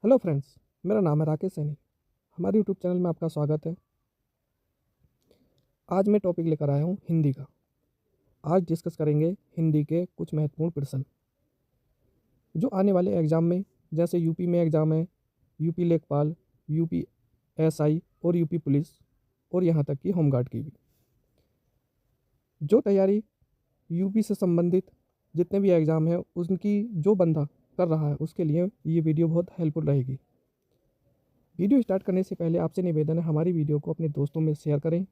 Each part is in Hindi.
हेलो फ्रेंड्स, मेरा नाम है राकेश सैनी। हमारे यूट्यूब चैनल में आपका स्वागत है। आज मैं टॉपिक लेकर आया हूँ हिंदी का। आज डिस्कस करेंगे हिंदी के कुछ महत्वपूर्ण प्रश्न जो आने वाले एग्ज़ाम में, जैसे यूपी में एग्ज़ाम है, यूपी लेखपाल, यूपी एसआई और यूपी पुलिस और यहाँ तक कि होमगार्ड की भी। जो तैयारी यूपी से संबंधित जितने भी एग्ज़ाम है उनकी जो बंदा कर रहा है उसके लिए ये वीडियो बहुत हेल्पफुल रहेगी। वीडियो स्टार्ट करने से पहले आपसे निवेदन है, हमारी वीडियो को अपने दोस्तों में शेयर करें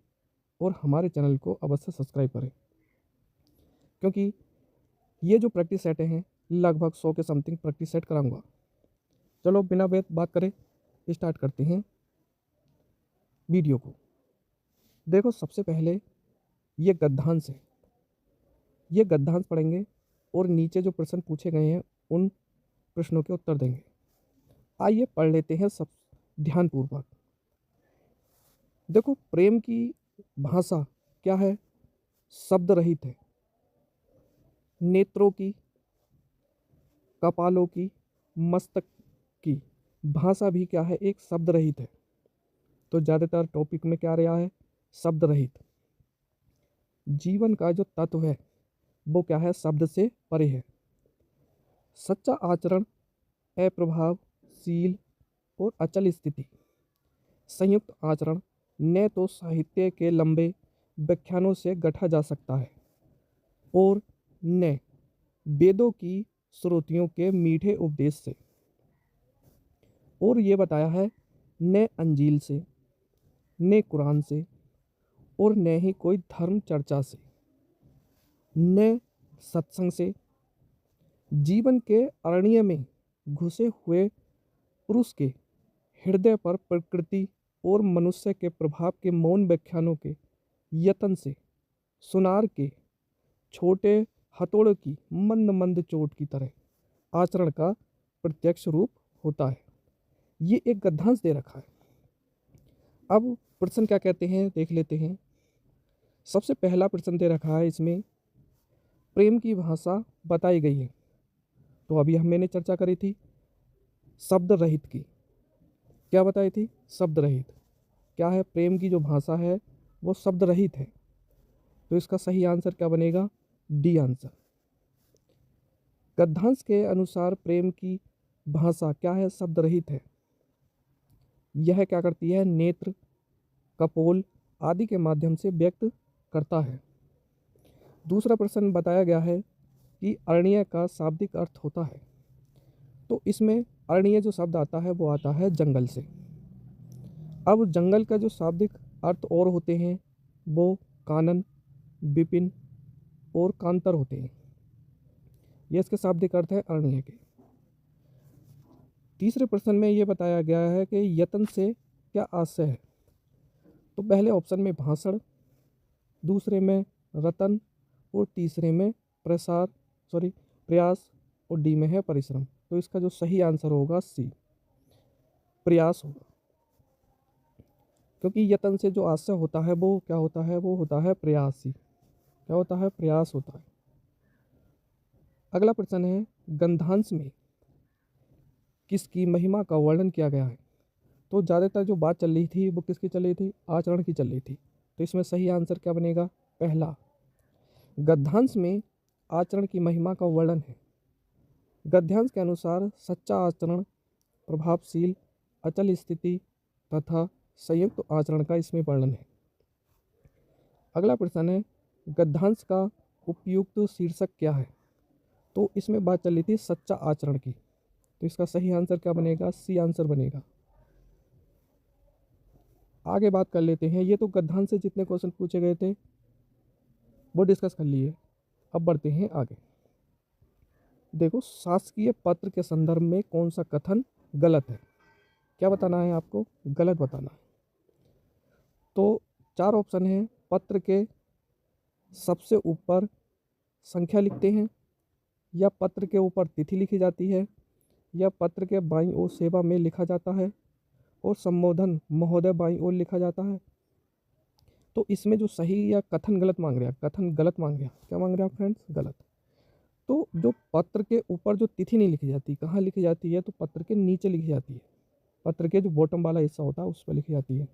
और हमारे चैनल को अवश्य सब्सक्राइब करें, क्योंकि ये जो प्रैक्टिस सेट हैं लगभग 100 के समथिंग प्रैक्टिस सेट कराऊंगा। चलो बिना बात करें स्टार्ट करते हैं वीडियो को। देखो, सबसे पहले ये गद्यांश है। ये गद्यांश पढ़ेंगे और नीचे जो प्रश्न पूछे गए हैं उन प्रश्नों के उत्तर देंगे। आइए पढ़ लेते हैं सब ध्यानपूर्वक। देखो, प्रेम की भाषा क्या है? शब्द रहित है। नेत्रों की, कपालों की, मस्तक की भाषा भी क्या है? एक शब्द रहित है। तो ज़्यादातर टॉपिक में क्या रहा है? शब्द रहित। जीवन का जो तत्व है वो क्या है? शब्द से परे है। सच्चा आचरण अप्रभावशील और अचल स्थिति। संयुक्त आचरण न तो साहित्य के लंबे व्याख्यानों से गढ़ा जा सकता है और न वेदों की श्रुतियों के मीठे उपदेश से। और ये बताया है न अंजील से, न कुरान से और न ही कोई धर्म चर्चा से, न सत्संग से। जीवन के अरण्य में घुसे हुए पुरुष के हृदय पर प्रकृति और मनुष्य के प्रभाव के मौन व्याख्यानों के यत्न से सुनार के छोटे हथौड़े की मंद मंद चोट की तरह आचरण का प्रत्यक्ष रूप होता है। ये एक गद्यांश दे रखा है। अब प्रश्न क्या कहते हैं देख लेते हैं। सबसे पहला प्रश्न दे रखा है, इसमें प्रेम की भाषा बताई गई है। तो अभी मैंने चर्चा करी थी शब्द रहित की। क्या बताई थी? शब्द रहित। क्या है? प्रेम की जो भाषा है वो शब्द रहित है। तो इसका सही आंसर क्या बनेगा? D answer. गद्यांश के अनुसार प्रेम की भाषा क्या है? शब्द रहित है। यह क्या करती है? नेत्र, कपोल आदि के माध्यम से व्यक्त करता है। दूसरा प्रश्न बताया गया है कि अरण्य का शाब्दिक अर्थ होता है। तो इसमें अरण्य जो शब्द आता है वो आता है जंगल से। अब जंगल का जो शाब्दिक अर्थ और होते हैं वो कानन, विपिन और कांतर होते हैं। ये इसके शाब्दिक अर्थ है अरण्य के। तीसरे प्रश्न में ये बताया गया है कि यत्न से क्या आशय है। तो पहले ऑप्शन में भाषण, दूसरे में रतन और तीसरे में प्रयास और डी में है परिश्रम। तो इसका जो सही आंसर होगा सी, प्रयास होगा। क्योंकि यत्न से जो आशय होता है वो क्या होता है? वो होता है प्रयास ही। क्या होता है? प्रयास होता है। अगला प्रश्न है, गंधांश में किसकी महिमा का वर्णन किया गया है। तो ज़्यादातर जो बात चल रही थी वो किसकी चल रही थी? आचरण की चल रही थी। तो इसमें सही आंसर क्या बनेगा? पहला। गद्यांश में आचरण की महिमा का वर्णन है। गद्यांश के अनुसार सच्चा आचरण, प्रभावशील, अचल स्थिति तथा संयुक्त आचरण का इसमें वर्णन है। अगला प्रश्न है, गद्यांश का उपयुक्त शीर्षक क्या है। तो इसमें बात चल रही थी सच्चा आचरण की। तो इसका सही आंसर क्या बनेगा? सी आंसर बनेगा। आगे बात कर लेते हैं। ये तो गद्यांश से जितने क्वेश्चन पूछे गए थे वो डिस्कस कर लिए। अब बढ़ते हैं आगे। देखो, शासकीय पत्र के संदर्भ में कौन सा कथन गलत है? क्या बताना है आपको? गलत बताना है। तो चार ऑप्शन हैं। पत्र के सबसे ऊपर संख्या लिखते हैं, या पत्र के ऊपर तिथि लिखी जाती है, या पत्र के बाईं ओर सेवा में लिखा जाता है और संबोधन महोदय बाईं ओर लिखा जाता है। तो इसमें जो सही या कथन गलत मांग रहा है, कथन गलत मांग रहा, क्या मांग रहा है फ्रेंड्स? गलत। तो जो पत्र के ऊपर जो तिथि नहीं लिखी जाती, कहाँ लिखी जाती है, तो पत्र के नीचे लिखी जाती है, पत्र के जो बॉटम वाला हिस्सा होता है उस पर लिखी जाती है।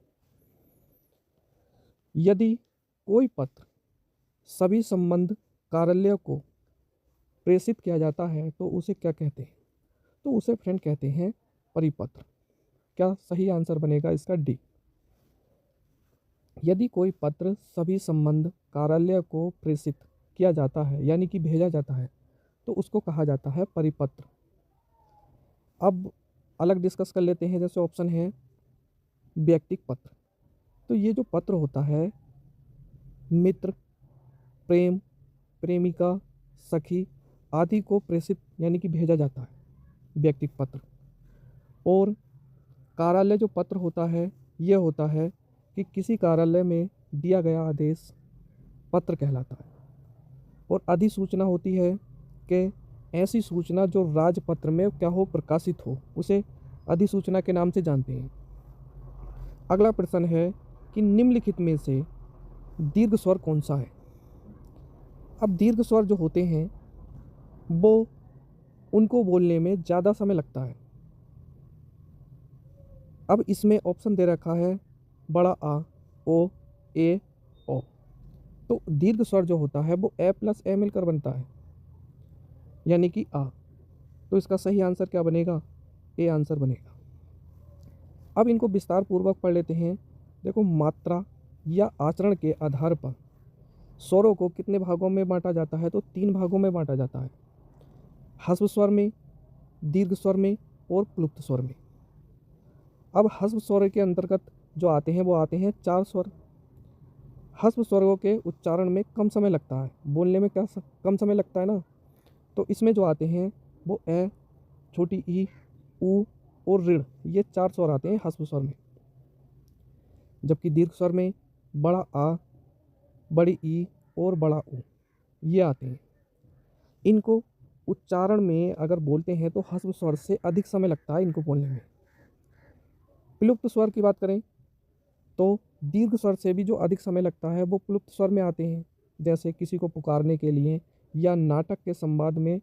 यदि कोई पत्र सभी संबंध कार्यालय को प्रेषित किया जाता है तो उसे क्या कहते हैं, तो उसे फ्रेंड कहते हैं परिपत्र। क्या सही आंसर बनेगा इसका डी। यदि कोई पत्र सभी संबंध कार्यालय को प्रेषित किया जाता है यानी कि भेजा जाता है तो उसको कहा जाता है परिपत्र। अब अलग डिस्कस कर लेते हैं, जैसे ऑप्शन है व्यक्तिक पत्र। तो ये जो पत्र होता है मित्र, प्रेम, प्रेमिका, सखी आदि को प्रेषित यानी कि भेजा जाता है व्यक्तिक पत्र। और कार्यालय जो पत्र होता है ये होता है कि किसी कार्यालय में दिया गया आदेश पत्र कहलाता है। और अधिसूचना होती है कि ऐसी सूचना जो राजपत्र में क्या हो, प्रकाशित हो, उसे अधिसूचना के नाम से जानते हैं। अगला प्रश्न है कि निम्नलिखित में से दीर्घ स्वर कौन सा है। अब दीर्घ स्वर जो होते हैं वो उनको बोलने में ज़्यादा समय लगता है। अब इसमें ऑप्शन दे रखा है बड़ा आ, ओ, ए, ओ। तो दीर्घ स्वर जो होता है वो ए प्लस ए मिलकर बनता है यानी कि आ। तो इसका सही आंसर क्या बनेगा, ए आंसर बनेगा। अब इनको विस्तार पूर्वक पढ़ लेते हैं। देखो, मात्रा या आचरण के आधार पर स्वरों को कितने भागों में बांटा जाता है, तो 3 भागों में बांटा जाता है, ह्रस्व स्वर में, दीर्घ स्वर में और प्लुप्त स्वर में। अब ह्रस्व स्वर के अंतर्गत जो आते हैं वो आते हैं 4 स्वर। ह्रस्व स्वरों के उच्चारण में कम समय लगता है, बोलने में क्या कम समय लगता है ना, तो इसमें जो आते हैं वो ए, छोटी ई, ऊ और ऋण, ये 4 स्वर आते हैं ह्रस्व स्वर में। जबकि दीर्घ स्वर में बड़ा आ, बड़ी ई और बड़ा ऊ ये आते हैं। इनको उच्चारण में अगर बोलते हैं तो ह्रस्व स्वर से अधिक समय लगता है इनको बोलने में। प्लुप्त स्वर की बात करें तो दीर्घ स्वर से भी जो अधिक समय लगता है वो प्लुप्त स्वर में आते हैं। जैसे किसी को पुकारने के लिए या नाटक के संवाद में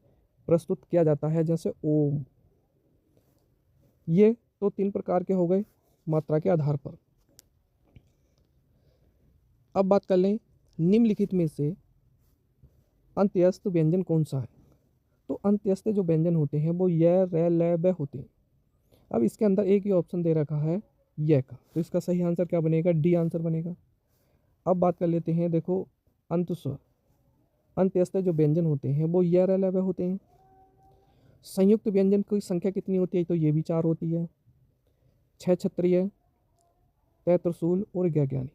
प्रस्तुत किया जाता है, जैसे ओम। ये तो 3 प्रकार के हो गए मात्रा के आधार पर। अब बात कर लें निम्नलिखित में से अंत्यस्थ व्यंजन कौन सा है। तो अंत्यस्थ जो व्यंजन होते हैं वो य, रे, ल, ब होते हैं। अब इसके अंदर एक ही ऑप्शन दे रखा है य का, तो इसका सही आंसर क्या बनेगा, डी आंसर बनेगा। अब बात कर लेते हैं, देखो अंत स्वर, अंत्यस्थ जो व्यंजन होते हैं वो य, रे, ल, ब होते हैं। संयुक्त व्यंजन की संख्या कितनी होती है, तो ये भी 4 होती है, 6 क्षत्रिय, 3 त्रिशूल और 11 ज्ञानी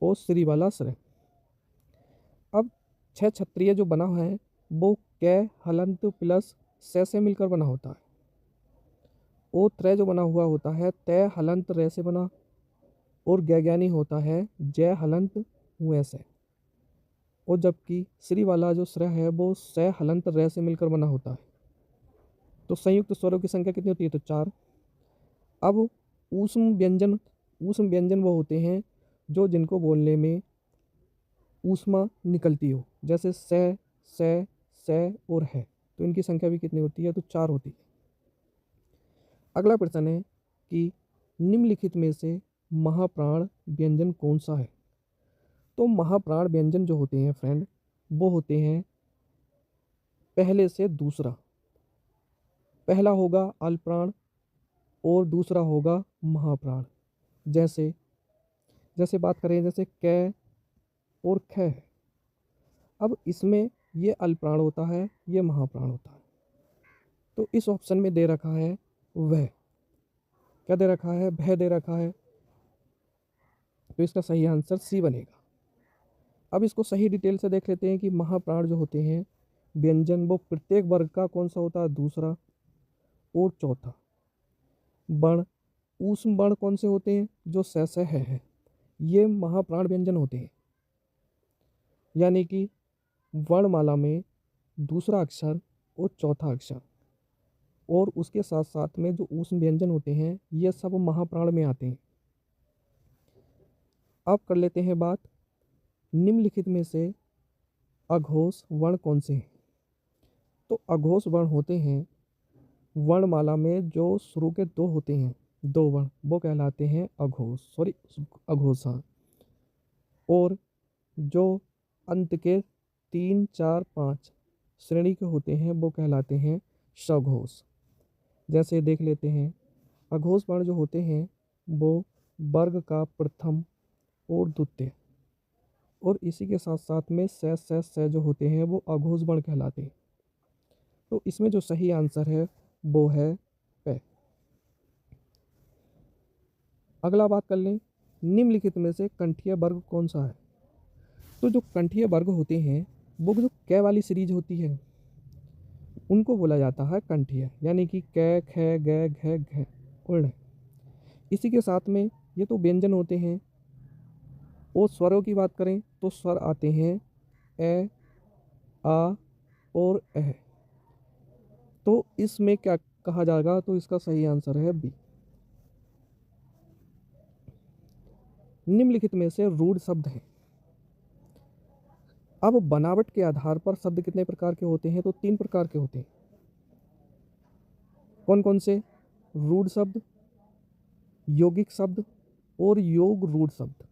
और श्री वाला श्रेय। अब 6 क्षत्रिय जो बना है वो कै, हलंत प्लस से मिलकर बना होता है। और त्रय जो बना हुआ होता है तय, हलंत, रे से बना। और ज्ञानी होता है जय, हलंत, हुए से। और जबकि श्री वाला जो श्रेय है वो से, हलंत, रे से मिलकर बना होता है। तो संयुक्त स्वरों की संख्या कितनी होती है, तो 4। अब ऊष्म व्यंजन वो होते हैं जो जिनको बोलने में ऊष्मा निकलती हो, जैसे से और है। तो इनकी संख्या भी कितनी होती है, तो 4 होती है। अगला प्रश्न है कि निम्नलिखित में से महाप्राण व्यंजन कौन सा है। तो महाप्राण व्यंजन जो होते हैं फ्रेंड वो होते हैं पहले से दूसरा। पहला होगा अल्पप्राण और दूसरा होगा महाप्राण। जैसे जैसे बात करें जैसे कै और ख है। अब इसमें ये अल्पप्राण होता है, ये महाप्राण होता है। तो इस ऑप्शन में दे रखा है वह, क्या दे रखा है, भय दे रखा है। तो इसका सही आंसर सी बनेगा। अब इसको सही डिटेल से देख लेते हैं कि महाप्राण जो होते हैं व्यंजन वो प्रत्येक वर्ग का कौन सा होता है, दूसरा और चौथा। वर्ण, ऊष्म वर्ण कौन से होते हैं, जो स है, ये महाप्राण व्यंजन होते हैं। यानी कि वर्णमाला में दूसरा अक्षर और चौथा अक्षर और उसके साथ साथ में जो ऊष्म व्यंजन होते हैं ये सब महाप्राण में आते हैं। अब कर लेते हैं बात निम्नलिखित में से अघोष वर्ण कौन से हैं। तो अघोष वर्ण होते हैं वर्णमाला में जो शुरू के दो होते हैं, दो वर्ण, वो कहलाते हैं अघोष। हाँ। और जो अंत के 3, 4, 5 श्रेणी के होते हैं वो कहलाते हैं सघोष। जैसे देख लेते हैं, अघोष वर्ण जो होते हैं वो वर्ग का प्रथम और द्वितीय, और इसी के साथ साथ में स जो होते हैं वो अघोष वर्ण कहलाते हैं। तो इसमें जो सही आंसर है वो है प। अगला बात कर लें, निम्नलिखित में से कंठीय वर्ग कौन सा है। तो जो कंठीय वर्ग होते हैं वो जो क वाली सीरीज होती है उनको बोला जाता है कंठीय, यानी कि क, ख, ग, घ, घ, उर्ण। इसी के साथ में ये तो व्यंजन होते हैं, और स्वरों की बात करें तो स्वर आते हैं ए, आ और एह। तो इसमें क्या कहा जाएगा, तो इसका सही आंसर है बी। निम्नलिखित में से रूढ़ शब्द हैं। अब बनावट के आधार पर शब्द कितने प्रकार के होते हैं, तो 3 प्रकार के होते हैं। कौन कौन से? रूढ़ शब्द, यौगिक शब्द और योग रूढ़ शब्द।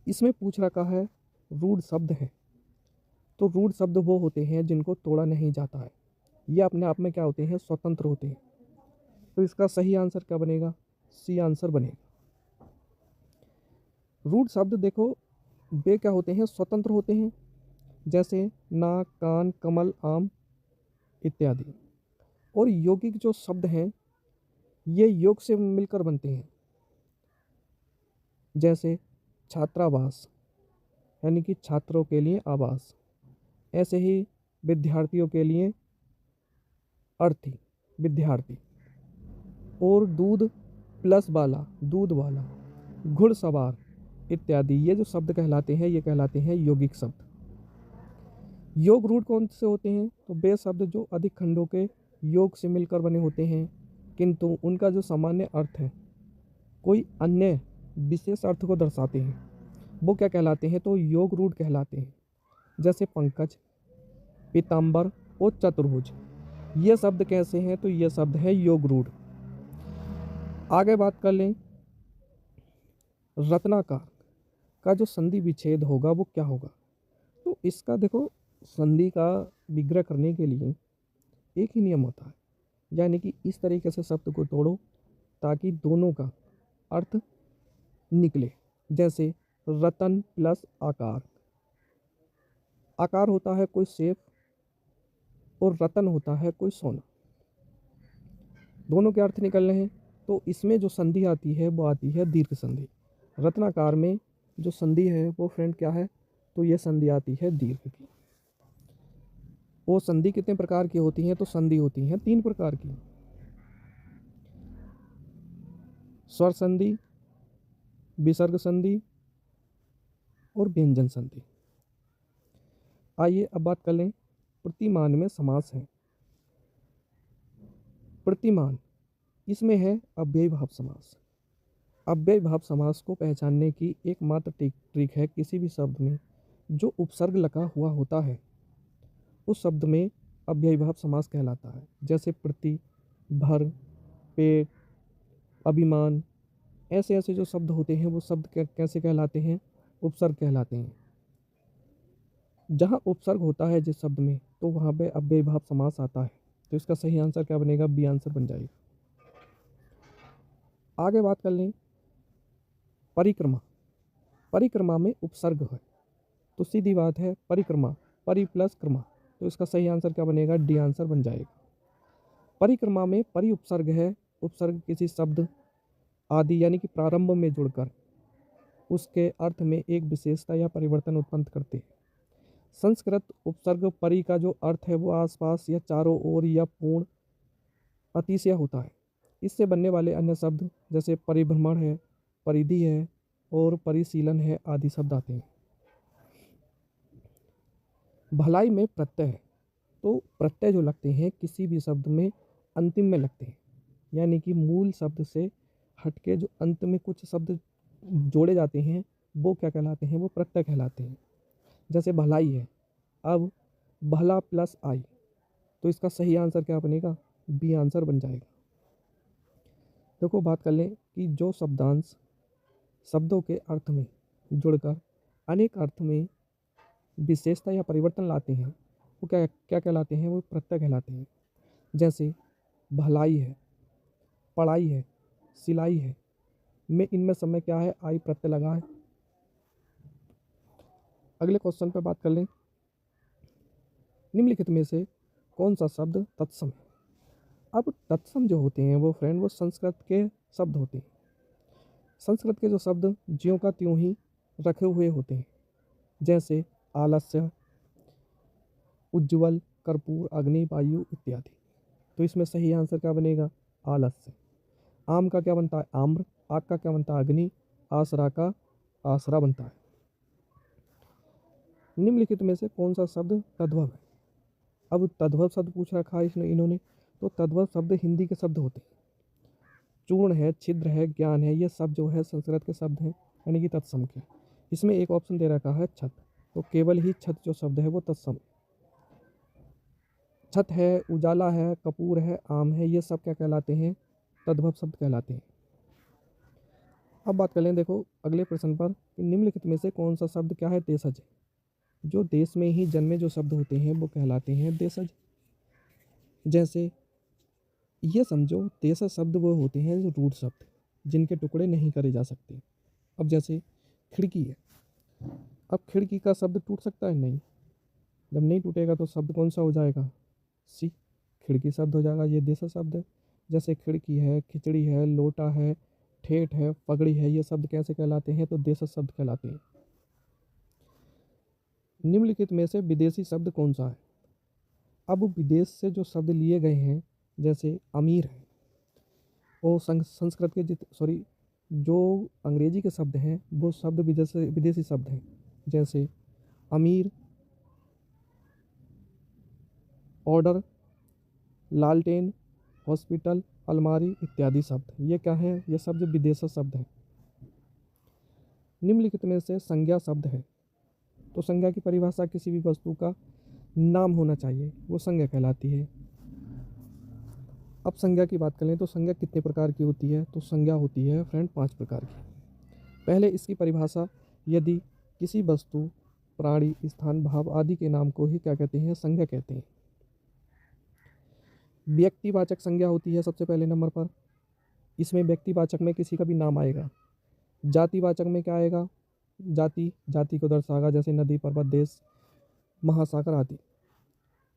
इसमें पूछ रखा है रूढ़ शब्द है, तो रूढ़ शब्द वो होते हैं जिनको तोड़ा नहीं जाता है, ये अपने आप में क्या होते हैं, स्वतंत्र होते हैं। तो इसका सही आंसर क्या बनेगा, सी आंसर बनेगा। रूढ़ शब्द देखो वे क्या होते हैं, स्वतंत्र होते हैं, जैसे नाक, कान, कमल, आम इत्यादि। और यौगिक जो शब्द हैं ये योग से मिलकर बनते हैं, जैसे छात्रावास यानी कि छात्रों के लिए आवास, ऐसे ही विद्यार्थियों के लिए अर्थी विद्यार्थी, और दूध प्लस वाला दूध वाला, घुड़सवार इत्यादि, ये जो शब्द कहलाते हैं ये कहलाते हैं यौगिक शब्द। योग रूढ़ कौन से होते हैं, तो वे शब्द जो अधिक खंडों के योग से मिलकर बने होते हैं, किंतु उनका जो सामान्य अर्थ है कोई अन्य विशेष अर्थ को दर्शाते हैं, वो क्या कहलाते हैं, तो योग रूढ़ कहलाते हैं। जैसे पंकज, पीताम्बर और चतुर्भुज, ये शब्द कैसे हैं, तो ये शब्द है योग रूढ़। आगे बात कर लें, रत्नाकार का जो संधि विच्छेद होगा वो क्या होगा। तो इसका देखो, संधि का विग्रह करने के लिए एक ही नियम होता है, यानी कि इस तरीके से शब्द को तोड़ो ताकि दोनों का अर्थ निकले। जैसे रतन प्लस आकार, आकार होता है कोई सेब और रतन होता है कोई सोना, दोनों के अर्थ निकलने हैं। तो इसमें जो संधि आती है वो आती है दीर्घ संधि। रत्नाकार में जो संधि है वो फ्रेंड क्या है, तो ये संधि आती है दीर्घ की। वो संधि कितने प्रकार की होती हैं, तो संधि होती हैं 3 प्रकार की, स्वर संधि, विसर्ग संधि और व्यंजन संधि। आइए अब बात कर लें, प्रतिमान में समास है। प्रतिमान, इसमें है अव्ययीभाव समास। अव्ययीभाव समास को पहचानने की एकमात्र ट्रिक है, किसी भी शब्द में जो उपसर्ग लगा हुआ होता है उस शब्द में अव्ययीभाव समास कहलाता है। जैसे प्रति, भर, पेट, अभिमान, ऐसे ऐसे जो शब्द होते हैं वो शब्द कैसे कहलाते हैं, उपसर्ग कहलाते हैं। जहाँ उपसर्ग होता है जिस शब्द में, तो वहाँ पे अव्ययीभाव समास आता है। तो इसका सही आंसर क्या बनेगा, बी आंसर बन जाएगा। आगे बात कर लें, परिक्रमा। परिक्रमा में उपसर्ग है, तो सीधी बात है परिक्रमा, परि प्लस क्रमा, तो इसका सही आंसर क्या बनेगा, डी आंसर बन जाएगा। परिक्रमा में परि उपसर्ग है, उपसर्ग किसी शब्द आदि यानी कि प्रारंभ में जुड़कर उसके अर्थ में एक विशेषता या परिवर्तन उत्पन्न करते हैं। संस्कृत उपसर्ग परि का जो अर्थ है वो आसपास या चारों ओर या पूर्ण अतिशय होता है। इससे बनने वाले अन्य शब्द जैसे परिभ्रमण है, परिधि है और परिशीलन है आदि शब्द आते हैं। भलाई में प्रत्यय है, तो प्रत्यय जो लगते हैं किसी भी शब्द में अंतिम में लगते हैं, यानी कि मूल शब्द से हटके जो अंत में कुछ शब्द जोड़े जाते हैं वो क्या कहलाते हैं, वो प्रत्यय कहलाते हैं। जैसे भलाई है, अब भला प्लस आई, तो इसका सही आंसर क्या बनेगा, बी आंसर बन जाएगा। देखो बात कर लें कि जो शब्दांश शब्दों के अर्थ में जुड़कर अनेक अर्थ में विशेषता या परिवर्तन लाते हैं वो क्या क्या कहलाते हैं, वो प्रत्यय कहलाते हैं। जैसे भलाई है, पढ़ाई है, सिलाई है, में इनमें समय क्या है, आई प्रत्यय लगा है। अगले क्वेश्चन पे बात कर लें, निम्नलिखित में से कौन सा शब्द तत्सम है। अब तत्सम जो होते हैं वो फ्रेंड वो संस्कृत के शब्द होते हैं। संस्कृत के जो शब्द ज्यों का त्यों ही रखे हुए होते हैं, जैसे आलस्य, उज्ज्वल, कर्पूर, अग्नि, वायु इत्यादि। तो इसमें सही आंसर क्या बनेगा, आलस्य। आम का क्या बनता है, आम्र। आग का क्या बनता है, अग्नि। आसरा का आसरा बनता है। निम्नलिखित में से कौन सा शब्द तद्भव है। अब तद्भव शब्द पूछ रखा है इसने इन्होंने, तो तद्भव शब्द हिंदी के शब्द होते हैं। चूर्ण है, छिद्र है, ज्ञान है, ये सब जो है संस्कृत के शब्द हैं, यानी कि तत्सम के। इसमें एक ऑप्शन दे रखा है छत, तो केवल ही छत जो शब्द है वो तत्सम है। छत है, उजाला है, कपूर है, आम है, ये सब क्या कहलाते हैं, तद्भव शब्द कहलाते हैं। अब बात कर लें देखो अगले प्रश्न पर कि निम्नलिखित में से कौन सा शब्द क्या है, देशज। जो देश में ही जन्मे जो शब्द होते हैं वो कहलाते हैं देशज। जैसे ये समझो देशज शब्द वो होते हैं जो रूढ़ शब्द जिनके टुकड़े नहीं करे जा सकते। अब जैसे खिड़की है, अब खिड़की का शब्द टूट सकता है, नहीं। जब नहीं टूटेगा तो शब्द कौन सा हो जाएगा, सी, खिड़की शब्द हो जाएगा। ये देशज शब्द है। जैसे खिड़की है, खिचड़ी है, लोटा है, ठेठ है, पगड़ी है, ये शब्द कैसे कहलाते हैं, तो देशज शब्द कहलाते हैं। निम्नलिखित में से विदेशी शब्द कौन सा है। अब विदेश से जो शब्द लिए गए हैं, जैसे अमीर है, वो संस्कृत के जो अंग्रेजी के शब्द हैं वो शब्द विदेशी शब्द हैं। जैसे अमीर, ऑर्डर, लालटेन, हॉस्पिटल, अलमारी इत्यादि शब्द, ये क्या है, ये शब्द विदेशी शब्द हैं। निम्नलिखित में से संज्ञा शब्द है, तो संज्ञा की परिभाषा किसी भी वस्तु का नाम होना चाहिए, वो संज्ञा कहलाती है। अब संज्ञा की बात करें तो संज्ञा कितने प्रकार की होती है, तो संज्ञा होती है फ्रेंड 5 प्रकार की। पहले इसकी परिभाषा, यदि किसी वस्तु, प्राणी, स्थान, भाव आदि के नाम को ही क्या कहते हैं, संज्ञा कहते हैं। व्यक्तिवाचक संज्ञा होती है सबसे पहले नंबर पर, इसमें व्यक्तिवाचक में किसी का भी नाम आएगा। जातिवाचक में क्या आएगा, जाति को दर्शाएगा, जैसे नदी, पर्वत, देश, महासागर आदि।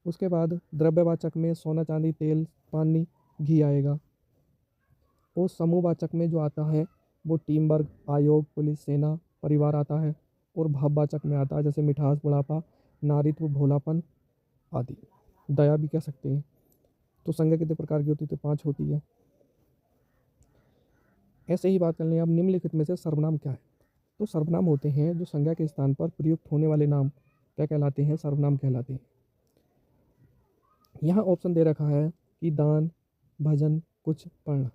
उसके बाद द्रव्यवाचक में सोना, चांदी, तेल, पानी, घी आएगा। और समूहवाचक में जो आता है वो टीम वर्क, आयोग, पुलिस, सेना, परिवार आता है। और भाववाचक में आता है जैसे मिठास, बुढ़ापा, नारित्व, भोलापन आदि, दया भी कह सकते हैं। तो संज्ञा कितने प्रकार की होती है, तो 5 होती है। ऐसे ही बात कर लें अब निम्नलिखित में से सर्वनाम क्या है, तो सर्वनाम होते हैं जो संज्ञा के स्थान पर प्रयुक्त होने वाले नाम क्या कहलाते हैं, सर्वनाम कहलाते हैं। यहाँ ऑप्शन दे रखा है कि दान, भजन, कुछ, पढ़ना।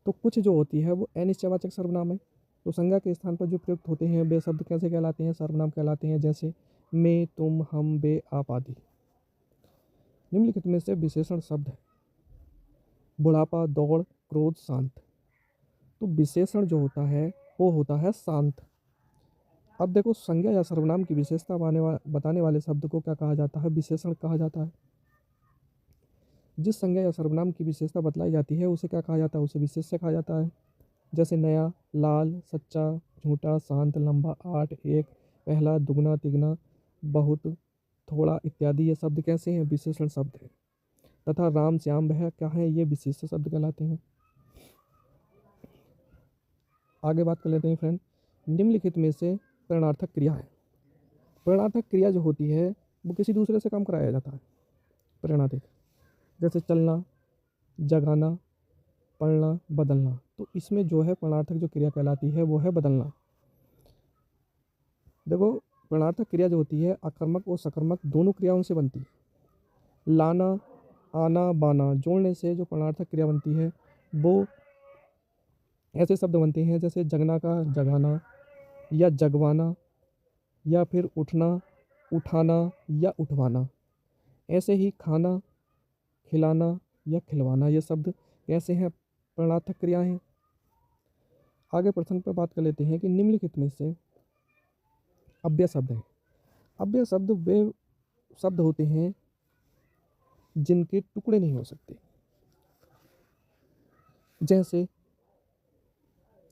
तो कुछ जो होती है वो अनिश्चयवाचक सर्वनाम है, तो संज्ञा के स्थान पर जो प्रयुक्त होते हैं वे शब्द कैसे कहलाते हैं, सर्वनाम कहलाते हैं। जैसे मैं, तुम, हम, वे, आप आदि। निम्नलिखित में से विशेषण शब्द है, बुढ़ापा, दौड़, क्रोध, शांत। तो विशेषण जो होता है वो होता है शांत। अब देखो संज्ञा या सर्वनाम की विशेषता बताने वाले शब्द को क्या कहा जाता है, विशेषण कहा जाता है। जिस संज्ञा या सर्वनाम की विशेषता बतलाई जाती है उसे क्या कहा जाता है, उसे विशेष्य कहा जाता है। जैसे नया, लाल, सच्चा, झूठा, शांत, लंबा, 8, 1, पहला, दुगना, तिगना, बहुत, थोड़ा इत्यादि, ये शब्द कैसे हैं, विशेषण शब्द हैं। तथा राम, श्याम, वह क्या है, ये विशेष्य शब्द कहलाते हैं। आगे बात कर लेते हैं फ्रेंड, निम्नलिखित में से प्रेरणार्थक क्रिया है। प्रेरणार्थक क्रिया जो होती है वो किसी दूसरे से काम कराया जाता है, प्रेरणार्थक। जैसे चलना, जगाना, पढ़ना, बदलना। तो इसमें जो है प्रेरणार्थक जो क्रिया कहलाती है वो है बदलना। देखो प्रेरणार्थक क्रिया जो होती है आकर्मक और सकर्मक दोनों क्रियाओं से बनती है। लाना, आना, बाना जोड़ने से जो प्रेरणार्थक क्रिया बनती है वो ऐसे शब्द बनते हैं जैसे जगना का जगाना, या जगवाना, या फिर उठना, उठाना, या उठवाना। ऐसे ही खाना, खिलाना या खिलवाना, ये शब्द कैसे हैं? प्रणनार्थक क्रिया हैं। आगे प्रश्न पर बात कर लेते हैं कि निम्नलिखित में से अव्यय शब्द हैं। अव्यय शब्द वे शब्द होते हैं जिनके टुकड़े नहीं हो सकते, जैसे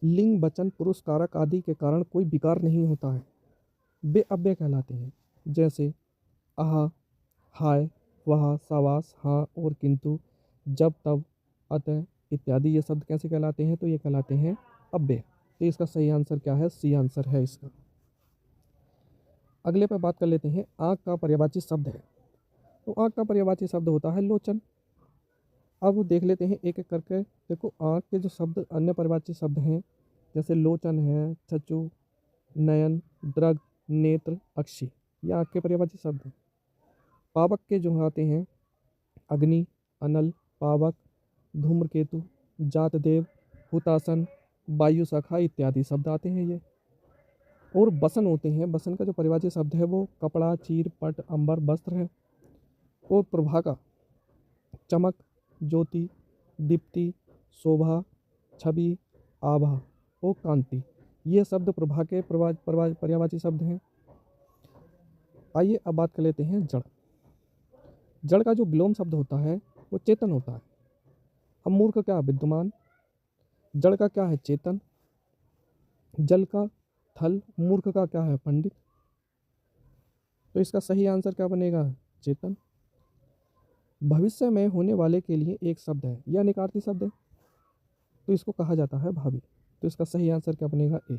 लिंग, वचन, पुरुष, कारक आदि के कारण कोई विकार नहीं होता है, वे अव्यय कहलाते हैं। जैसे आहा, हाय, वह, सावास, हाँ और किंतु, जब, तब, अतः इत्यादि ये शब्द कैसे कहलाते हैं? तो ये कहलाते हैं अव्यय। तो इसका सही आंसर क्या है? सी आंसर है इसका। अगले पर बात कर लेते हैं, आँख का पर्यायवाची शब्द है। तो आँख का पर्यायवाची शब्द होता है लोचन। अब देख लेते हैं एक एक करके। देखो, आँख के जो शब्द अन्य पर्यायवाची शब्द हैं, जैसे लोचन है, चक्षु, नयन, दृग, नेत्र, अक्षि, ये आँख के पर्यायवाची शब्द हैं। पावक के जो आते हैं, अग्नि, अनल, पावक, धूम्रकेतु, जातदेव, हुतासन, वायु शाखा इत्यादि शब्द आते हैं ये। और बसन होते हैं, बसन का जो परिभाषित शब्द है वो कपड़ा, चीर, पट, अंबर, वस्त्र है। और प्रभा का चमक, ज्योति, दीप्ति, शोभा, छवि, आभा और कांति, ये शब्द प्रभा के पर्यायवाची शब्द हैं। आइए अब बात कर लेते हैं जड़। जड़ का जो विलोम शब्द होता है वो चेतन होता है। अब मूर्ख क्या? विद्यमान। जड़ का क्या है? चेतन। जल का थल, मूर्ख का क्या है? पंडित। तो इसका सही आंसर क्या बनेगा? चेतन। भविष्य में होने वाले के लिए एक शब्द है, यह निकार्ती शब्द है, तो इसको कहा जाता है भावी। तो इसका सही आंसर क्या बनेगा? ए।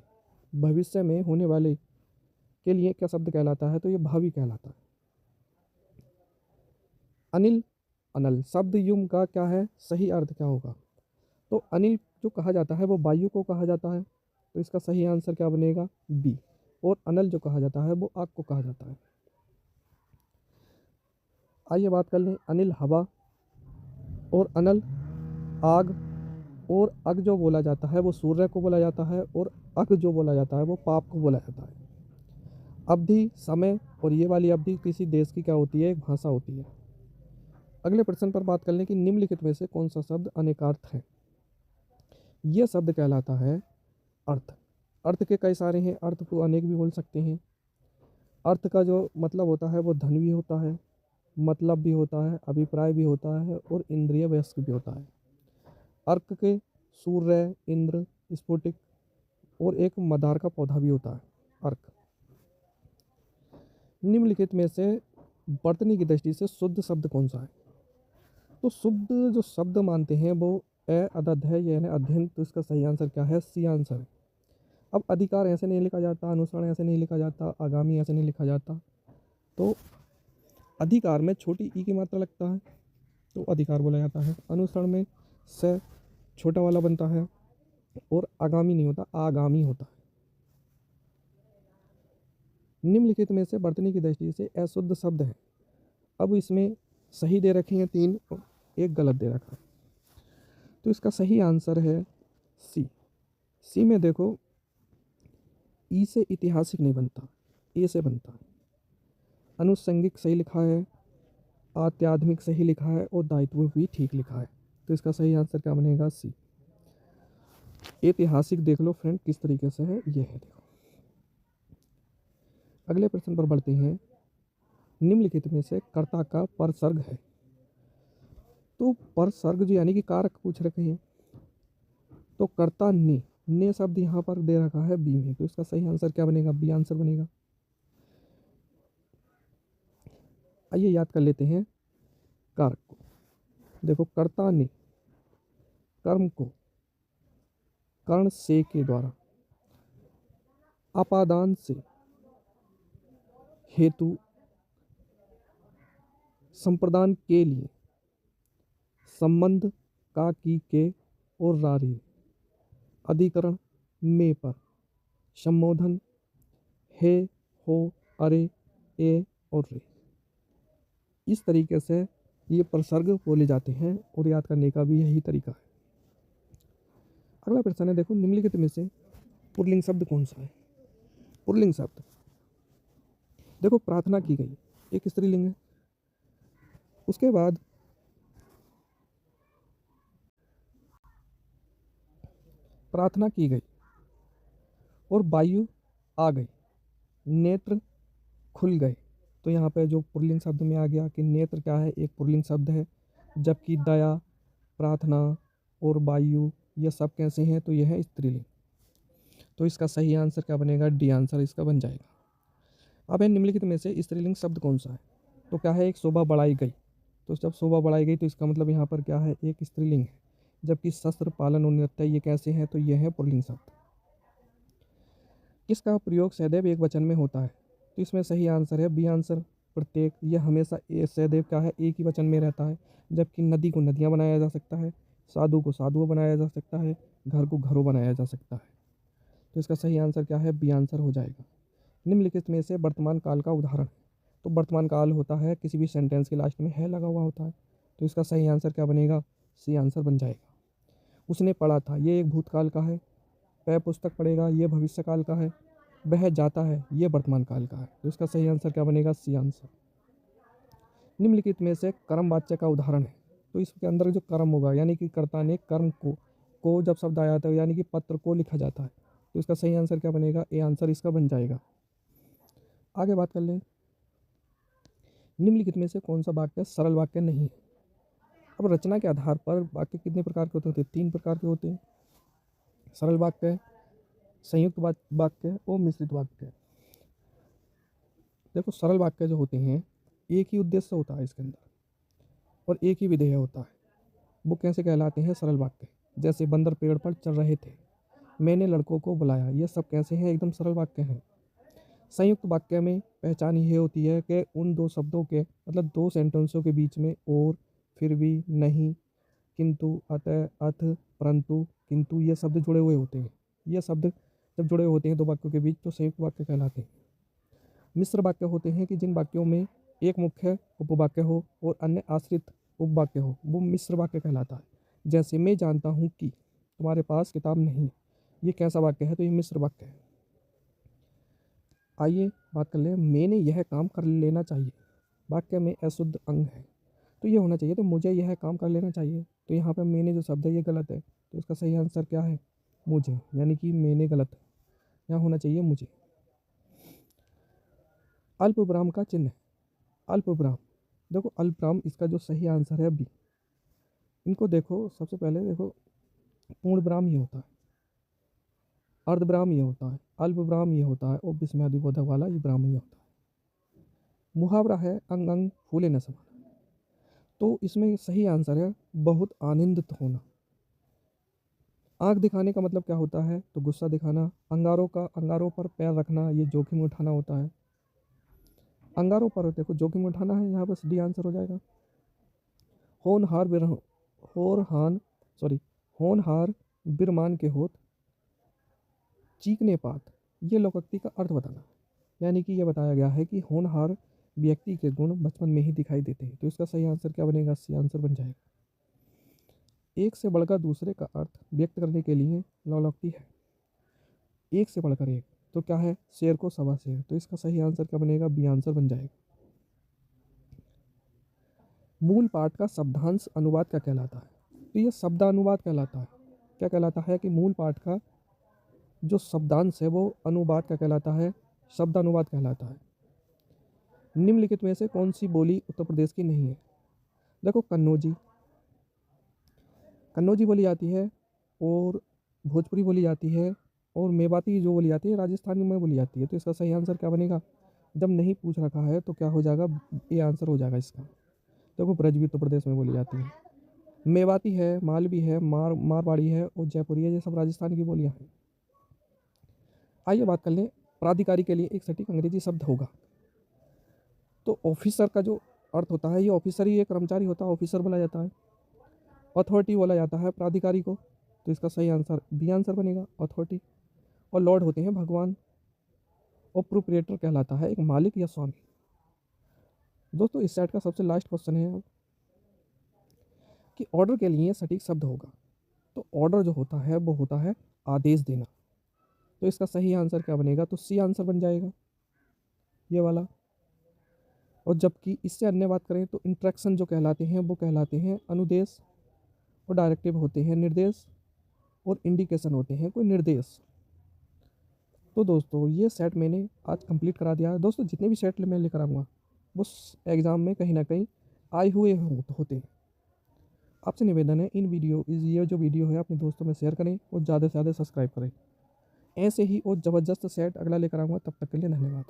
भविष्य में होने वाले के लिए क्या शब्द कहलाता है? तो ये भावी कहलाता है। अनिल, अनल शब्द युग्म का क्या है? सही अर्थ क्या होगा? तो अनिल जो कहा जाता है वो वायु को कहा जाता है, तो इसका सही आंसर क्या बनेगा? बी। और अनल जो कहा जाता है वो आग को कहा जाता है। आइए बात कर लें, अनिल हवा और अनल आग, और अग जो बोला जाता है वो सूर्य को बोला जाता है, और अग जो बोला जाता है वो पाप को बोला जाता है। अवधि, समय और ये वाली अवधि किसी देश की क्या होती है? एक भाषा होती है। अगले प्रश्न पर बात कर लें कि निम्नलिखित में से कौन सा शब्द अनेकार्थ है? यह शब्द कहलाता है अर्थ। अर्थ के कई सारे हैं, अर्थ को अनेक भी बोल सकते हैं। अर्थ का जो मतलब होता है वो धन भी होता है, मतलब भी होता है, अभिप्राय भी होता है और इंद्रिय वयस्क भी होता है। अर्क के सूर्य, इंद्र, स्फुटिक और एक मदार का पौधा भी होता है अर्क। निम्नलिखित में से वर्तनी की दृष्टि से शुद्ध शब्द कौन सा है? तो शुद्ध जो शब्द मानते हैं वो अदध है, यानी अध्ययन। तो इसका सही आंसर क्या है? सी आंसर है। अब अधिकार ऐसे नहीं लिखा जाता, अनुसरण ऐसे नहीं लिखा जाता, आगामी ऐसे नहीं लिखा जाता। तो अधिकार में छोटी ई की मात्रा लगता है तो अधिकार बोला जाता है। अनुसरण में स छोटा वाला बनता है, और आगामी नहीं होता, आगामी होता है। निम्नलिखित में से वर्तनी की दृष्टि से अशुद्ध शब्द है। अब इसमें सही दे रखे हैं 3 और एक गलत दे रखा है, तो इसका सही आंसर है सी। सी में देखो, ई से ऐतिहासिक नहीं बनता, ए से बनता है। अनुषंगिक सही लिखा है, आध्यात्मिक सही लिखा है और दायित्व भी ठीक लिखा है। तो इसका सही आंसर क्या बनेगा? सी। ऐतिहासिक देख लो फ्रेंड किस तरीके से है, ये है देखो। अगले प्रश्न पर बढ़ते हैं, निम्नलिखित में से कर्ता का परसर्ग है। तो परसर्ग जो यानी कि कारक पूछ रखे हैं, तो कर्ता ने शब्द यहाँ पर दे रखा है बी में, तो इसका सही आंसर क्या बनेगा? बी आंसर बनेगा। आइए याद कर लेते हैं कारक को। देखो, कर्ता ने कर्म को कर्ण से के द्वारा, अपादान से, हेतु, संप्रदान के लिए, संबंध का की के और रारी, अधिकरण में पर, संबोधन हे, हो, अरे, ए और रे, इस तरीके से ये प्रसर्ग बोले जाते हैं और याद करने का भी यही तरीका है। अगला प्रश्न है, देखो निम्नलिखित में से पुल्लिंग शब्द कौन सा है? पुल्लिंग शब्द, देखो प्रार्थना की गई, एक स्त्रीलिंग है। उसके बाद प्रार्थना की गई और वायु आ गई, नेत्र खुल गए। तो यहाँ पे जो पुल्लिंग शब्द में आ गया कि नेत्र क्या है, एक पुल्लिंग शब्द है, जबकि दया, प्रार्थना और वायु ये सब कैसे हैं, तो यह है स्त्रीलिंग। तो इसका सही आंसर क्या बनेगा, डी आंसर इसका बन जाएगा। अब है निम्नलिखित में से स्त्रीलिंग शब्द कौन सा है, तो क्या है, एक शोभा बढ़ाई गई। तो जब शोभा बढ़ाई गई तो इसका मतलब यहाँ पर क्या है, एक स्त्रीलिंग है। जबकि शस्त्र, पालन और नृत्य ये कैसे हैं, तो यह है पुल्लिंग शब्द। किसका प्रयोग सदैव एक वचन में होता है, तो इसमें सही आंसर है बी आंसर, प्रत्येक। यह हमेशा सदैव क्या है, एक ही वचन में रहता है। जबकि नदी को नदियाँ बनाया जा सकता है, साधु को साधुओं बनाया जा सकता है, घर को घरों बनाया जा सकता है। तो इसका सही आंसर क्या है, बी आंसर हो जाएगा। निम्नलिखित में से वर्तमान काल का उदाहरण। तो वर्तमान काल होता है किसी भी सेंटेंस के लास्ट में है लगा हुआ होता है। तो इसका सही आंसर क्या बनेगा, सी आंसर बन जाएगा। उसने पढ़ा था, ये एक भूतकाल का है। वह पुस्तक पढ़ेगा, ये भविष्य काल का है। वह जाता है, ये वर्तमान काल का है। तो इसका सही आंसर क्या बनेगा, सी आंसर। निम्नलिखित में से कर्म वाच्य का उदाहरण है। तो इसके अंदर जो कर्म होगा, यानी कि कर्ता ने कर्म को जब शब्द आया था, यानी कि पत्र को लिखा जाता है। तो इसका सही आंसर क्या बनेगा, ए आंसर इसका बन जाएगा। आगे बात कर लें, निम्नलिखित में से कौन सा वाक्य सरल वाक्य नहीं है। अब रचना के आधार पर वाक्य कितने प्रकार के होते हैं, 3 प्रकार के होते हैं। सरल वाक्य, संयुक्त वाक्य और मिश्रित वाक्य। देखो सरल वाक्य जो होते हैं, एक ही उद्देश्य होता है इसके अंदर और एक ही विधेय होता है। वो कैसे कहलाते हैं, सरल वाक्य। जैसे बंदर पेड़ पर चढ़ रहे थे, मैंने लड़कों को बुलाया, ये सब कैसे हैं, एकदम सरल वाक्य हैं। संयुक्त वाक्य में पहचान ये होती है कि उन दो शब्दों के मतलब दो सेंटेंसों के बीच में और, फिर भी, नहीं, किंतु, अतः, अथ, परंतु, किंतु ये शब्द जुड़े हुए होते हैं। ये शब्द जब जुड़े होते हैं दो वाक्यों के बीच तो संयुक्त वाक्य कहलाते हैं। मिश्र वाक्य होते हैं कि जिन वाक्यों में एक मुख्य उपवाक्य हो और अन्य आश्रित उपवाक्य हो, वो मिश्र वाक्य कहलाता है। जैसे मैं जानता हूँ कि तुम्हारे पास किताब नहीं, ये कैसा वाक्य है, तो ये मिश्र वाक्य है। आइए बात कर लें, मैंने यह काम कर लेना चाहिए। वाक्य में अशुद्ध अंग है, तो ये होना चाहिए, तो मुझे यह काम कर लेना चाहिए। तो यहाँ पर मैंने जो शब्द है ये गलत है, तो इसका सही आंसर क्या है, मुझे, यानी कि मैंने गलत है, यहाँ होना चाहिए मुझे। अल्प विराम का चिन्ह, अल्प विराम। देखो अल्प विराम, इसका जो सही आंसर है बी। इनको देखो, सबसे पहले देखो, पूर्ण विराम ये होता है, अर्ध विराम ये होता है, अल्प विराम ये होता है और विस्मयादिबोधक वाला ये विराम ये होता है। मुहावरा है अंग अंग फूले न समाना। तो इसमें सही आंसर है बहुत आनंदित होना। आंख दिखाने का मतलब क्या होता है, तो गुस्सा दिखाना। अंगारों पर पैर रखना, ये जोखिम उठाना होता है। अंगारों पर देखो जोखिम उठाना है, यहाँ पर डी आंसर हो जाएगा। होनहार बिर होरहान सॉरी होनहार बिरमान के होत, चीकने पात, ये लोकोक्ति का अर्थ बताना। यानी कि ये बताया गया है कि होनहार व्यक्ति के गुण बचपन में ही दिखाई देते हैं। तो इसका सही आंसर क्या बनेगा, सी आंसर बन जाएगा। एक से बढ़कर दूसरे का अर्थ व्यक्त करने के लिए लोकोक्ति है। एक से बढ़कर एक, तो क्या है, शेर को सवा शेर। तो इसका सही आंसर क्या बनेगा, बी आंसर बन जाएगा। मूल पाठ का शब्दांश अनुवाद क्या कहलाता है, तो ये शब्दानुवाद कहलाता है। क्या कहलाता है कि मूल पाठ का जो शब्दांश है वो अनुवाद क्या कहलाता है, शब्दानुवाद कहलाता है। निम्नलिखित में से कौन सी बोली उत्तर प्रदेश की नहीं है। देखो कन्नौजी, कन्नौजी बोली जाती है और भोजपुरी बोली जाती है और मेवाती जो बोली जाती है राजस्थानी में बोली जाती है। तो इसका सही आंसर क्या बनेगा, जब नहीं पूछ रखा है तो क्या हो जाएगा, ये आंसर हो जाएगा इसका। देखो ब्रज भी उत्तर प्रदेश में बोली जाती है, मेवाती है, मालवी है, मारवाड़ी है और जयपुरी है, ये सब राजस्थान की बोलियां हैं। आइए बात कर लें, प्राधिकारी के लिए एक सटीक अंग्रेजी शब्द होगा। तो ऑफिसर का जो अर्थ होता है, ये ऑफिसर ही एक कर्मचारी होता है, ऑफिसर बोला जाता है। अथॉरिटी बोला जाता है प्राधिकारी को। तो इसका सही आंसर बी आंसर बनेगा, अथॉरिटी। और लॉर्ड होते हैं भगवान। और प्रोप्रिएटर कहलाता है एक मालिक या स्वामी। दोस्तों इस सेट का सबसे लास्ट क्वेश्चन है कि ऑर्डर के लिए सटीक शब्द होगा। तो ऑर्डर जो होता है वो होता है आदेश देना। तो इसका सही आंसर क्या बनेगा, तो सी आंसर बन जाएगा, ये वाला। और जबकि इससे अन्य बात करें तो इंट्रैक्शन जो कहलाते हैं वो कहलाते हैं अनुदेश और डायरेक्टिव होते हैं निर्देश और इंडिकेशन होते हैं, कोई निर्देश। तो दोस्तों ये सेट मैंने आज कंप्लीट करा दिया है। दोस्तों जितने भी सेट मैं लेकर आऊँगा वो एग्ज़ाम में कहीं ना कहीं आए हुए होते हैं। आपसे निवेदन है, ये जो वीडियो है अपने दोस्तों में शेयर करें और ज़्यादा से ज़्यादा सब्सक्राइब करें। ऐसे ही और ज़बरदस्त सेट अगला लेकर आऊँगा। तब तक के लिए धन्यवाद।